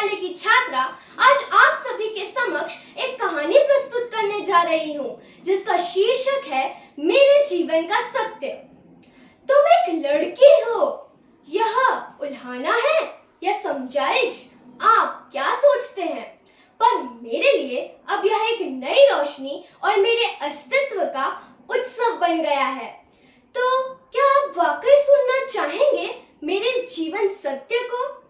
विद्यालय की छात्रा आज आप सभी के समक्ष एक कहानी प्रस्तुत करने जा रही हूँ, जिसका शीर्षक है मेरे जीवन का सत्य। तुम एक लड़की हो, यह उल्हाना है या समझाइश? आप क्या सोचते हैं? पर मेरे लिए अब यह एक नई रोशनी और मेरे अस्तित्व का उत्सव बन गया है। तो क्या आप वाकई सुनना चाहेंगे मेरे इस जीवन सत्य को?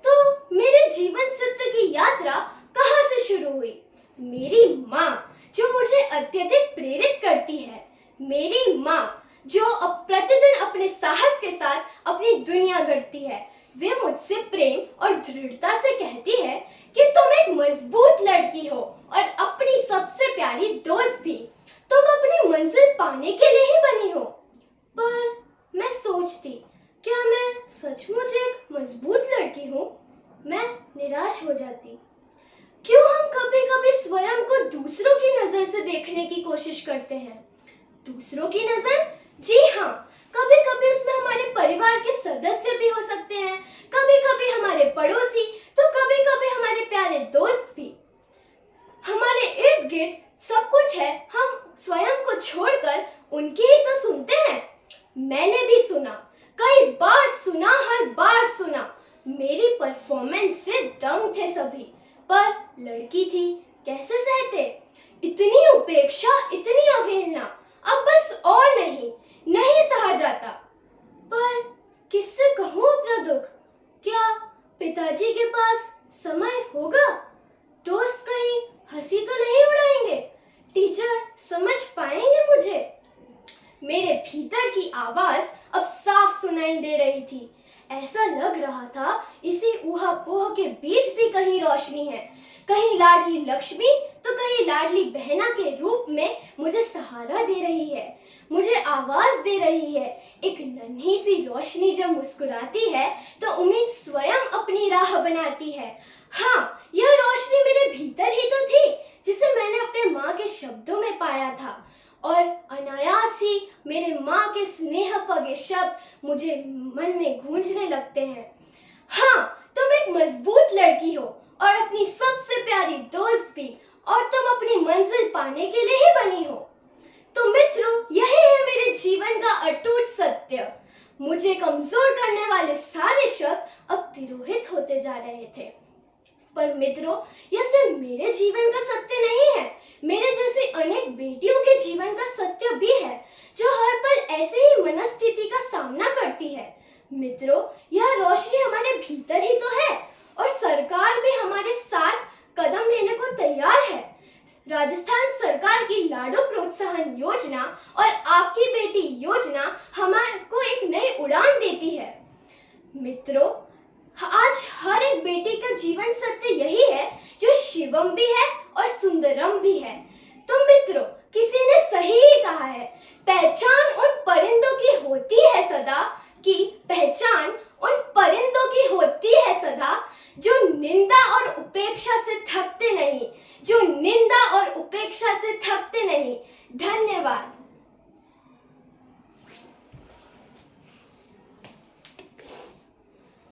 तो मेरे जीवन सत्य की यात्रा कहाँ से शुरू हुई? मेरी माँ जो मुझे अत्यधिक प्रेरित करती है, मेरी माँ जो प्रतिदिन अपने साहस के साथ अपनी दुनिया गढ़ती है, वे मुझसे प्रेम और दृढ़ता से कहती है कि तुम एक मजबूत लड़की हो और अपनी सबसे प्यारी दोस्त भी। तुम अपनी मंजिल पाने के लिए ही बनी हो। पर मैं सोचती, क्या मैं सचमुच एक मजबूत लड़की हूँ? मैं निराश हो जाती। क्यों हम कभी-कभी स्वयं को दूसरों की नजर से देखने की कोशिश करते हैं? दूसरों की नजर? जी हाँ, कभी-कभी उसमें हमारे परिवार के सदस्य भी हो सकते हैं, कभी-कभी हमारे पड़ोसी, तो कभी-कभी हमारे प्यारे दोस्त भी। हमारे इर्द गिर्द सब कुछ है, हम स्वयं को छोड़कर उनकी ही तो सुनते हैं। मैंने भी सुना, कई बार सुना, हर बार सुना। मेरी परफॉर्मेंस से दंग थे सभी, पर लड़की थी, कैसे सहते? इतनी उपेक्षा, इतनी अवहेलना, अब बस और नहीं सहा जाता। पर किससे कहूँ अपना दुख? क्या पिताजी के पास समय होगा? दोस्त कहीं हंसी तो नहीं उड़ाएंगे? टीचर समझ पाएंगे मुझे? मेरे भीतर की आवाज अब साफ सुनाई दे रही थी। ऐसा लग रहा था इसी ऊहा-पोह के बीच भी कहीं रोशनी है, कहीं लाडली लक्ष्मी तो कहीं लाडली बहना के रूप में मुझे सहारा दे रही है, मुझे आवाज दे रही है। एक नन्ही सी रोशनी जब मुस्कुराती है तो उम्मीद स्वयं अपनी राह बनाती है। हाँ, यह रोशनी मेरे भीतर ही तो थी, जिसे मैंने अपने माँ के शब्दों में पाया था, और अनायास ही मेरे माँ के स्नेह पगे शब्द मुझे मन में गूंजने लगते हैं। हाँ, तुम एक मजबूत लड़की हो और अपनी सबसे प्यारी दोस्त भी, और तुम अपनी मंजिल पाने के लिए ही बनी हो। तो मित्रों, यही है मेरे जीवन का अटूट सत्य। मुझे कमजोर करने वाले सारे शब्द अब तिरोहित होते जा रहे थे। पर मित्रों, यह सिर्फ मेरे जीवन का सत्य नहीं है, मेरे जैसी अनेक बेटियों के जीवन का सत्य भी है, जो हर पल ऐसे ही मनस्थिति का सामना करती है। मित्रों, यह रोशनी हमारे भीतर ही तो है, और सरकार भी हमारे साथ कदम लेने को तैयार है। राजस्थान सरकार की लाडो प्रोत्साहन योजना और आपकी बेटी योजना हमारे को एक नई उड़ान देती है। मित्रों, आज हर एक बेटी का जीवन सत्य यही है, जो शिवम भी है और सुंदरम भी है। तो मित्रों, किसी ने सही ही कहा है, पहचान उन परिंदों की होती है सदा, कि पहचान उन परिंदों की होती है सदा, जो निंदा और उपेक्षा से थकते नहीं, जो निंदा और उपेक्षा से थकते नहीं। धन्यवाद।